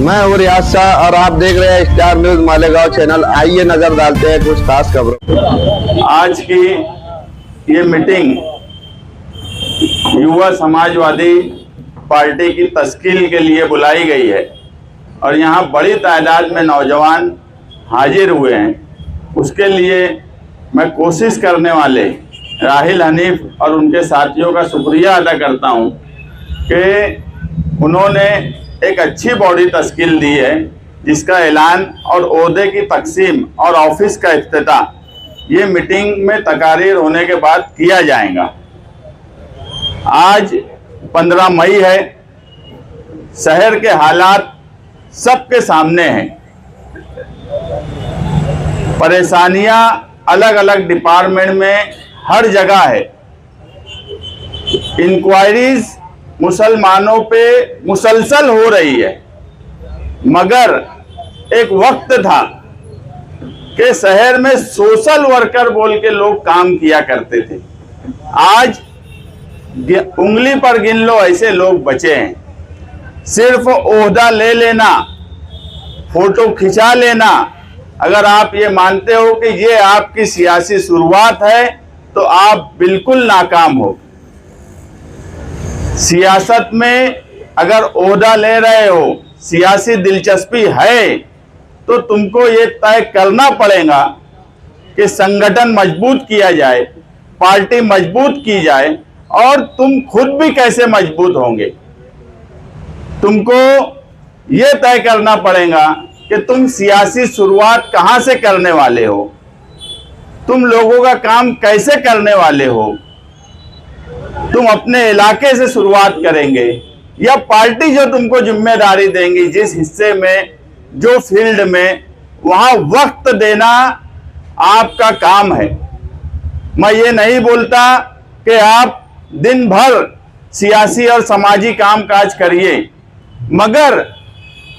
मैं हूँ रियाज शाह और आप देख रहे हैं स्टार न्यूज मालेगांव चैनल। आइए नजर डालते हैं कुछ खास खबरों। आज की ये मीटिंग युवा समाजवादी पार्टी की तश्कील के लिए बुलाई गई है और यहाँ बड़ी तादाद में नौजवान हाजिर हुए हैं। उसके लिए मैं कोशिश करने वाले राहिल हनीफ और उनके साथियों का शुक्रिया अदा करता हूँ कि उन्होंने एक अच्छी बॉडी तश्कील दी है, जिसका ऐलान और ओहदे की तकसीम और ऑफिस का इफ्तिताह ये मीटिंग में तकारीर होने के बाद किया जाएगा। आज 15 मई है। शहर के हालात सबके सामने हैं। परेशानियां अलग अलग डिपार्टमेंट में हर जगह है। इंक्वायरीज मुसलमानों पे मुसलसल हो रही है, मगर एक वक्त था कि शहर में सोशल वर्कर बोल के लोग काम किया करते थे। आज उंगली पर गिन लो ऐसे लोग बचे हैं। सिर्फ ओहदा ले लेना, फोटो खिंचा लेना, अगर आप ये मानते हो कि ये आपकी सियासी शुरुआत है तो आप बिल्कुल नाकाम हो। सियासत में अगर ओहदा ले रहे हो, सियासी दिलचस्पी है, तो तुमको ये तय करना पड़ेगा कि संगठन मजबूत किया जाए, पार्टी मजबूत की जाए, और तुम खुद भी कैसे मजबूत होंगे। तुमको ये तय करना पड़ेगा कि तुम सियासी शुरुआत कहां से करने वाले हो, तुम लोगों का काम कैसे करने वाले हो। तुम अपने इलाके से शुरुआत करेंगे या पार्टी जो तुमको जिम्मेदारी देंगी, जिस हिस्से में, जो फील्ड में, वहां वक्त देना आपका काम है। मैं ये नहीं बोलता कि आप दिन भर सियासी और समाजी कामकाज करिए, मगर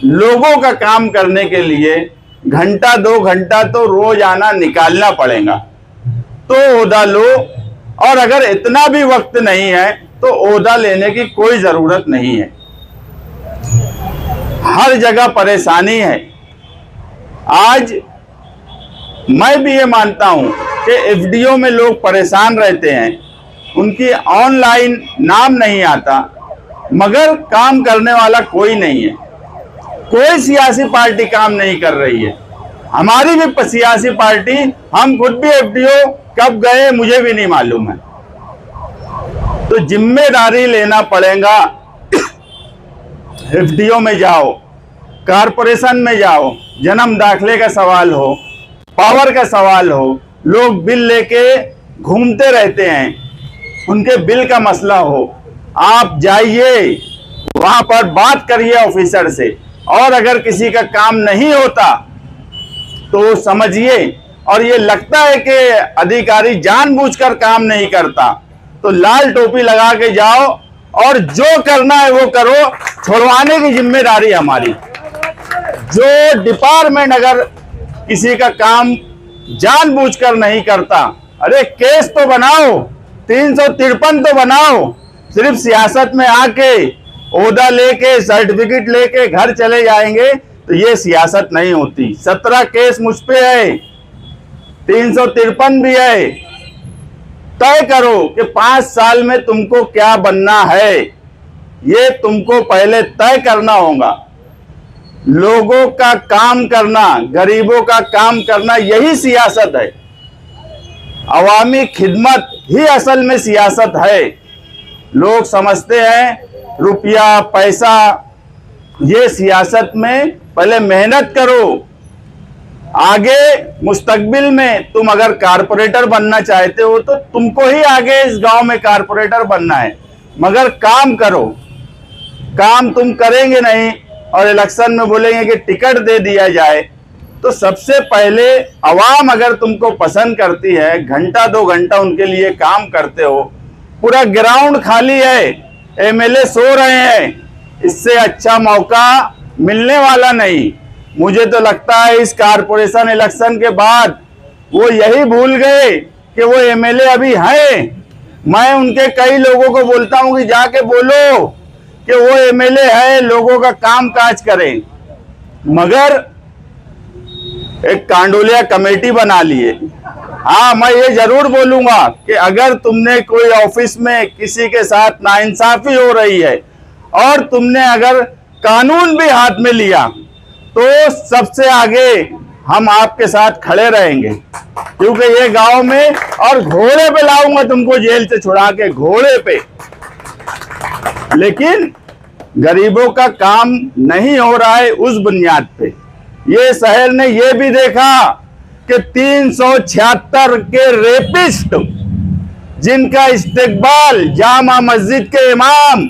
लोगों का काम करने के लिए घंटा 2 घंटा तो रोजाना निकालना पड़ेगा। तो ओहदा लो, और अगर इतना भी वक्त नहीं है तो ओहदा लेने की कोई जरूरत नहीं है। हर जगह परेशानी है। आज मैं भी ये मानता हूं कि एफडीओ में लोग परेशान रहते हैं, उनकी ऑनलाइन नाम नहीं आता, मगर काम करने वाला कोई नहीं है। कोई सियासी पार्टी काम नहीं कर रही है। हमारी भी सियासी पार्टी, हम खुद भी एफडीओ कब गए मुझे भी नहीं मालूम है। तो जिम्मेदारी लेना पड़ेगा। एफडीओ में जाओ, कारपोरेशन में जाओ, जन्म दाखिले का सवाल हो, पावर का सवाल हो, लोग बिल लेके घूमते रहते हैं, उनके बिल का मसला हो, आप जाइए वहां पर बात करिए ऑफिसर से, और अगर किसी का काम नहीं होता तो समझिए, और ये लगता है कि अधिकारी जानबूझकर काम नहीं करता, तो लाल टोपी लगा के जाओ और जो करना है वो करो। छुड़वाने की जिम्मेदारी हमारी। जो डिपार्टमेंट अगर किसी का काम जानबूझकर नहीं करता, अरे केस तो बनाओ, 353 तो बनाओ। सिर्फ सियासत में आके ओहदा लेके, सर्टिफिकेट लेके घर चले जाएंगे तो ये सियासत नहीं होती। 17 केस मुझ पे है, 353 भी है। तय करो कि 5 साल में तुमको क्या बनना है, ये तुमको पहले तय करना होगा। लोगों का काम करना, गरीबों का काम करना, यही सियासत है। अवामी खिदमत ही असल में सियासत है। लोग समझते हैं रुपया पैसा, ये सियासत में पहले मेहनत करो। आगे मुस्तकबिल में तुम अगर कारपोरेटर बनना चाहते हो तो तुमको ही आगे इस गांव में कारपोरेटर बनना है, मगर काम करो। काम तुम करेंगे नहीं और इलेक्शन में बोलेंगे कि टिकट दे दिया जाए, तो सबसे पहले अवाम अगर तुमको पसंद करती है, घंटा 2 घंटा उनके लिए काम करते हो, पूरा ग्राउंड खाली है, एमएलए सो रहे हैं, इससे अच्छा मौका मिलने वाला नहीं। मुझे तो लगता है इस कारपोरेशन इलेक्शन के बाद वो यही भूल गए कि वो एमएलए अभी हैं। मैं उनके कई लोगों को बोलता हूं कि जाके बोलो कि वो एमएलए है, लोगों का काम काज करें। मगर एक कांडोलिया कमेटी बना लिए। हाँ, मैं ये जरूर बोलूंगा कि अगर तुमने कोई ऑफिस में किसी के साथ नाइंसाफी हो रही है और तुमने अगर कानून भी हाथ में लिया तो सबसे आगे हम आपके साथ खड़े रहेंगे, क्योंकि ये गांव में और घोड़े पे लाऊंगा तुमको जेल से छुड़ा के, घोड़े पे। लेकिन गरीबों का काम नहीं हो रहा है उस बुनियाद पे। ये शहर ने ये भी देखा कि 376 के रेपिस्ट जिनका इस्तेकबाल जामा मस्जिद के इमाम,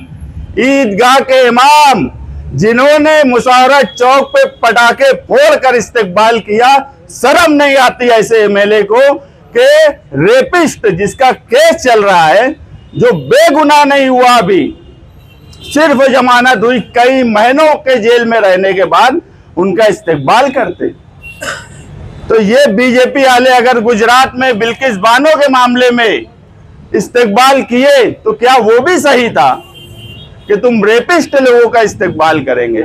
ईदगाह के इमाम, जिन्होंने मुशावरत चौक पे पटाखे फोड़कर इस्तेकबाल किया, शर्म नहीं आती ऐसे एमएलए को कि रेपिस्ट जिसका केस चल रहा है, जो बेगुनाह नहीं हुआ, अभी सिर्फ जमानत हुई, कई महीनों के जेल में रहने के बाद उनका इस्तेकबाल करते। तो ये बीजेपी वाले अगर गुजरात में बिल्किस बानो के मामले में इस्तेकबाल किए तो क्या वो भी सही था कि तुम रेपिस्ट लोगों का इस्तेकबाल करेंगे?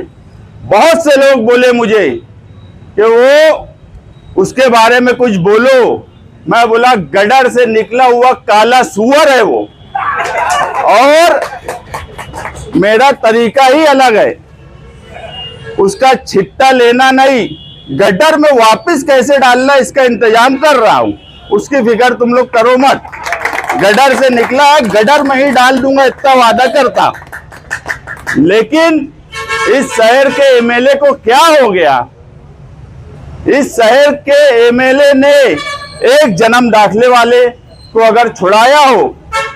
बहुत से लोग बोले मुझे कि वो उसके बारे में कुछ बोलो। मैं बोला गडर से निकला हुआ काला सुअर है वो, और मेरा तरीका ही अलग है। उसका छिट्टा लेना नहीं, गटर में वापस कैसे डालना इसका इंतजाम कर रहा हूं, उसकी फिक्र तुम लोग करो मत। गडर से निकला, गडर में ही डाल दूंगा, इतना वादा करता। लेकिन इस शहर के एमएलए को क्या हो गया? इस शहर के एमएलए ने एक जन्म दाखिले वाले को अगर छुड़ाया हो,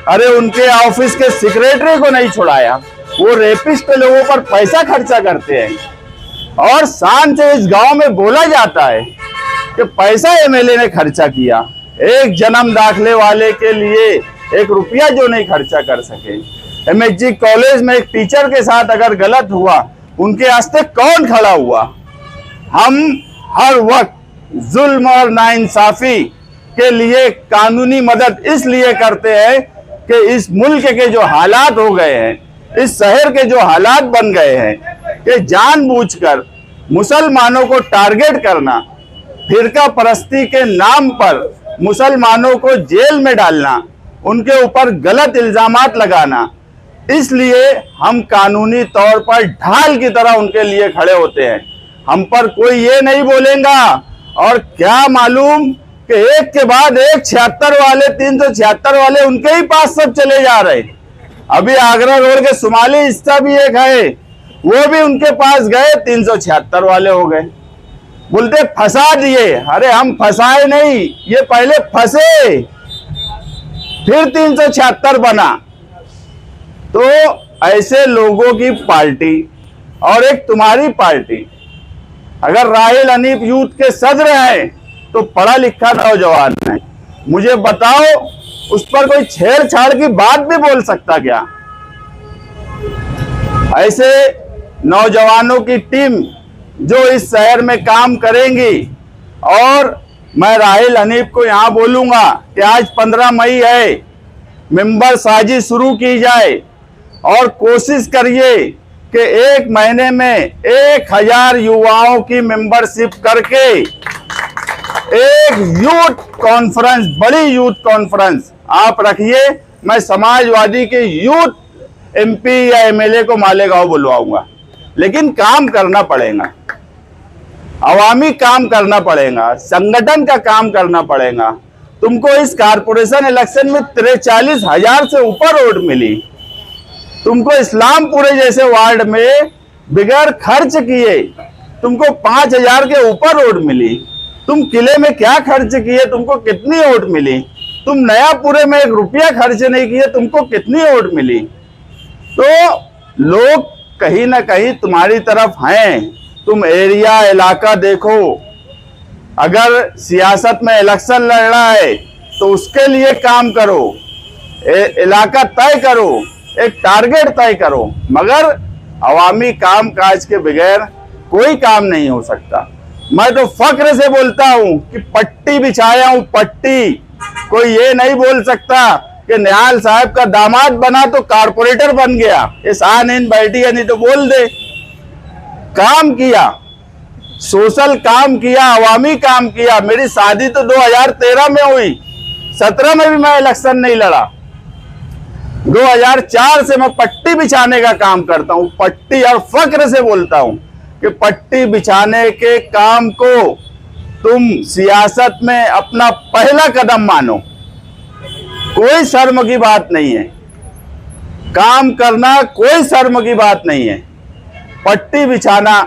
अरे उनके ऑफिस के सेक्रेटरी को नहीं छुड़ाया। वो रेपिस्ट लोगों पर पैसा खर्चा करते हैं और शान से इस गांव में बोला जाता है कि पैसा एमएलए ने खर्चा किया। एक जन्म दाखिले वाले के लिए 1 रुपया जो नहीं खर्चा कर सके। एमएचजी कॉलेज में एक टीचर के साथ अगर गलत हुआ, उनके वास्ते कौन खड़ा हुआ? हम हर वक्त जुल्म और नाइंसाफी के लिए कानूनी मदद इसलिए करते हैं कि इस मुल्क के जो हालात हो गए हैं, इस शहर के जो हालात बन गए हैं कि जानबूझकर मुसलमानों को टारगेट करना, फिरका परस्ती के नाम पर मुसलमानों को जेल में डालना, उनके ऊपर गलत इल्जामात लगाना, इसलिए हम कानूनी तौर पर ढाल की तरह उनके लिए खड़े होते हैं। हम पर कोई ये नहीं बोलेगा। और क्या मालूम कि एक के बाद एक 76 वाले, 376 वाले उनके ही पास सब चले जा रहे। अभी आगरा रोड के सुमाली हिस्सा भी एक है, वो भी उनके पास गए, 376 वाले हो गए। बोलते फंसा दिए। अरे हम फंसाए नहीं, ये पहले फंसे फिर 376 बना। तो ऐसे लोगों की पार्टी और एक तुम्हारी पार्टी, अगर राहिल हनीफ यूथ के सदर हैं तो पढ़ा लिखा नौजवान है, मुझे बताओ उस पर कोई छेड़छाड़ की बात भी बोल सकता क्या? ऐसे नौजवानों की टीम जो इस शहर में काम करेंगी, और मैं राहिल हनीफ को यहां बोलूंगा कि आज 15 मई है, मेंबर साजी शुरू की जाए और कोशिश करिए कि 1 महीने में 1000 युवाओं की मेंबरशिप करके एक यूथ कॉन्फ्रेंस, बड़ी यूथ कॉन्फ्रेंस आप रखिए। मैं समाजवादी के यूथ एमपी या एमएलए को मालेगांव बुलवाऊंगा, लेकिन काम करना पड़ेगा, अवामी काम करना पड़ेगा, संगठन का काम करना पड़ेगा। तुमको इस कारपोरेशन इलेक्शन में 43,000 से ऊपर वोट मिली। तुमको इस्लामपुरे जैसे वार्ड में बिगैर खर्च किए तुमको 5,000 के ऊपर वोट मिली। तुम किले में क्या खर्च किए, तुमको कितनी वोट मिली? तुम नयापुरे में 1 रुपया खर्च नहीं किए, तुमको कितनी वोट मिली? तो लोग कहीं ना कहीं तुम्हारी तरफ हैं। तुम एरिया इलाका देखो। अगर सियासत में इलेक्शन लड़ रहा है तो उसके लिए काम करो, इलाका तय करो, एक टारगेट तय करो, मगर अवामी काम काज के बगैर कोई काम नहीं हो सकता। मैं तो फक्र से बोलता हूं कि पट्टी बिछाया हूं, पट्टी। कोई ये नहीं बोल सकता कि निहाल साहब का दामाद बना तो कारपोरेटर बन गया। ये शान बैठी है, नहीं तो बोल दे। काम किया, सोशल काम किया, अवामी काम किया। मेरी शादी तो 2013 में हुई, 17 में भी मैं इलेक्शन नहीं लड़ा। 2004 से मैं पट्टी बिछाने का काम करता हूं। पट्टी, और फक्र से बोलता हूं कि पट्टी बिछाने के काम को तुम सियासत में अपना पहला कदम मानो। कोई शर्म की बात नहीं है, काम करना कोई शर्म की बात नहीं है। पट्टी बिछाना,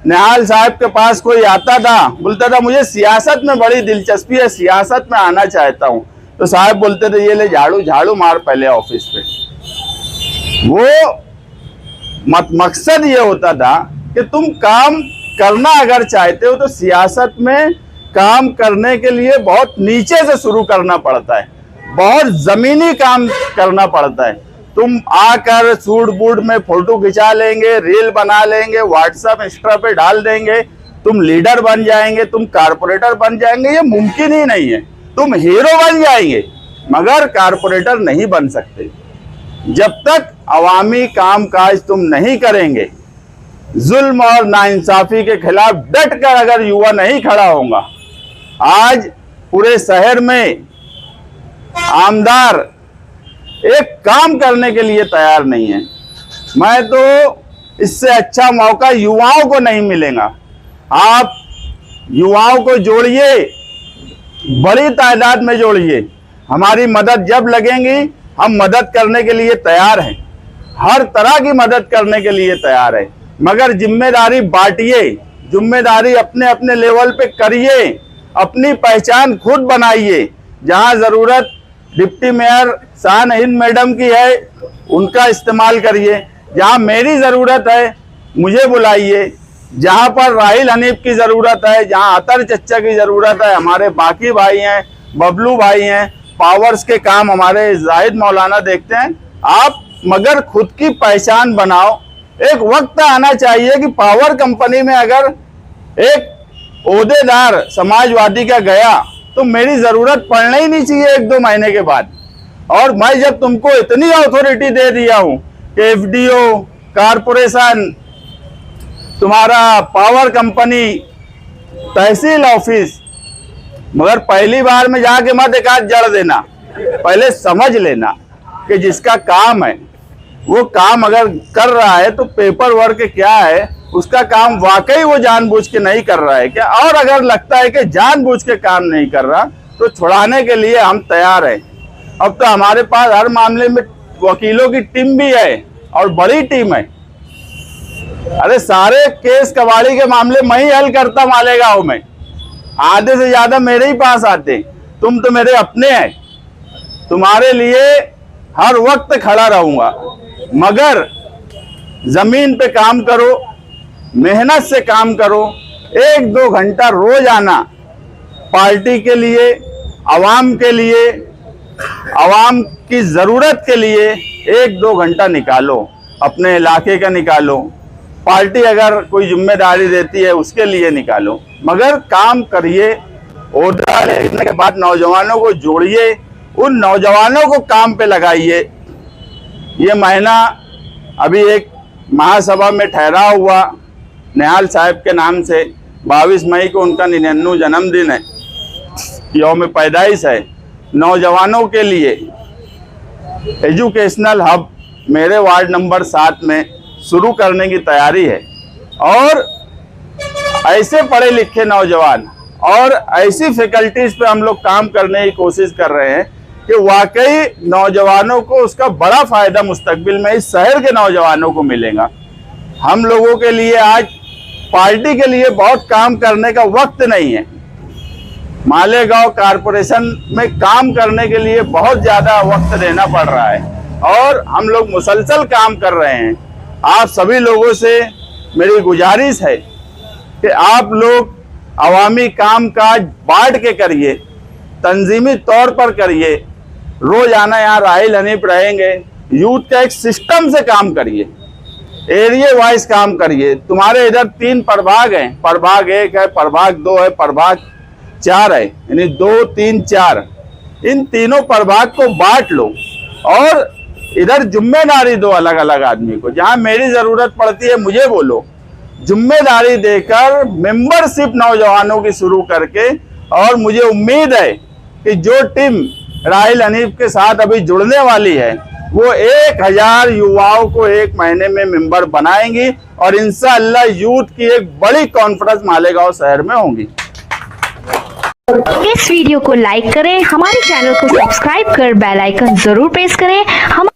निहाल साहब के पास कोई आता था, बोलता था मुझे सियासत में बड़ी दिलचस्पी है, सियासत में आना चाहता हूं, तो साहब बोलते थे ये ले झाड़ू झाड़ू मार पहले ऑफिस पे। वो मकसद ये होता था कि तुम काम करना अगर चाहते हो तो सियासत में काम करने के लिए बहुत नीचे से शुरू करना पड़ता है, बहुत जमीनी काम करना पड़ता है। तुम आकर सूट बूट में फोटो खिंचा लेंगे, रील बना लेंगे, व्हाट्सएप इंस्टा पे डाल देंगे, तुम लीडर बन जाएंगे, तुम कारपोरेटर बन जाएंगे, ये मुमकिन ही नहीं है। तुम हीरो बन जाएंगे मगर कारपोरेटर नहीं बन सकते। जब तक अवामी काम काज तुम नहीं करेंगे, जुल्म और नाइंसाफी के खिलाफ डट कर अगर युवा नहीं खड़ा होगा, आज पूरे शहर में आमदार एक काम करने के लिए तैयार नहीं है। मैं तो इससे अच्छा मौका युवाओं को नहीं मिलेगा। आप युवाओं को जोड़िए, बड़ी तादाद में जोड़िए। हमारी मदद जब लगेंगी, हम मदद करने के लिए तैयार हैं, हर तरह की मदद करने के लिए तैयार है। मगर जिम्मेदारी बांटिए, जिम्मेदारी अपने अपने लेवल पे करिए, अपनी पहचान खुद बनाइए। जहां जरूरत डिप्टी मेयर शान हिंद मैडम की है, उनका इस्तेमाल करिए। जहां मेरी जरूरत है मुझे बुलाइए। जहां पर राहिल हनीफ की जरूरत है, जहां अतर चच्चा की जरूरत है, हमारे बाकी भाई हैं, बबलू भाई हैं, पावर्स के काम हमारे जाहिद मौलाना देखते हैं। आप मगर खुद की पहचान बनाओ। एक वक्त आना चाहिए कि पावर कंपनी में अगर एक ओहदेदार समाजवादी का गया तो मेरी जरूरत पड़ना ही नहीं चाहिए 1-2 महीने के बाद। और मैं जब तुमको इतनी अथॉरिटी दे दिया हूं कि एफडीओ, कारपोरेशन, तुम्हारा पावर कंपनी, तहसील ऑफिस, मगर पहली बार में जाके मत एक आध जड़ देना। पहले समझ लेना कि जिसका काम है वो काम अगर कर रहा है तो पेपर वर्क क्या है, उसका काम वाकई वो जानबूझ के नहीं कर रहा है क्या। और अगर लगता है कि जानबूझ के काम नहीं कर रहा तो छुड़ाने के लिए हम तैयार हैं। अब तो हमारे पास हर मामले में वकीलों की टीम भी है और बड़ी टीम है। अरे सारे केस कबाड़ी के मामले मैं ही हल करता मालेगांव में, आधे से ज्यादा मेरे ही पास आते। तुम तो मेरे अपने हैं, तुम्हारे लिए हर वक्त खड़ा रहूंगा। मगर जमीन पे काम करो, मेहनत से काम करो। 1-2 घंटा रोज आना पार्टी के लिए, आवाम के लिए, आवाम की जरूरत के लिए 1-2 घंटा निकालो, अपने इलाके का निकालो। पार्टी अगर कोई जिम्मेदारी देती है उसके लिए निकालो, मगर काम करिए। ओहदा लेने के बाद नौजवानों को जोड़िए, उन नौजवानों को काम पे लगाइए। ये महीना अभी एक महासभा में ठहरा हुआ निहाल साहब के नाम से, 22 मई को उनका 99 जन्मदिन है, यौम पैदाइश है। नौजवानों के लिए एजुकेशनल हब मेरे वार्ड नंबर 7 में शुरू करने की तैयारी है। और ऐसे पढ़े लिखे नौजवान और ऐसी फैकल्टीज पे हम लोग काम करने की कोशिश कर रहे हैं कि वाकई नौजवानों को उसका बड़ा फायदा मुस्तकबिल में इस शहर के नौजवानों को मिलेगा। हम लोगों के लिए आज पार्टी के लिए बहुत काम करने का वक्त नहीं है। मालेगांव कारपोरेशन में काम करने के लिए बहुत ज्यादा वक्त देना पड़ रहा है और हम लोग मुसलसल काम कर रहे हैं। आप सभी लोगों से मेरी गुजारिश है कि आप लोग अवामी काम काज बांट के करिए, तंजीमी तौर पर करिए। रोजाना यहाँ राहिल हनीफ रहेंगे, यूथ का एक सिस्टम से काम करिए, एरिया वाइज काम करिए। तुम्हारे इधर 3 प्रभाग हैं, प्रभाग 1 है, प्रभाग 2 है, प्रभाग 4 है, यानी 2, 3, 4। इन तीनों प्रभाग को बांट लो और इधर जिम्मेदारी दो अलग अलग आदमी को। जहां मेरी जरूरत पड़ती है मुझे बोलो, जिम्मेदारी देकर मेंबरशिप नौजवानों की शुरू करके, और मुझे उम्मीद है कि जो टीम राहिल हनीफ के साथ अभी जुड़ने वाली है वो 1000 युवाओं को 1 महीने में मेंबर बनाएंगी और इंशाअल्लाह यूथ की एक बड़ी कॉन्फ्रेंस मालेगांव शहर में होगी। इस वीडियो को लाइक करें, हमारे चैनल को सब्सक्राइब कर बेल आइकन जरूर प्रेस करें। हम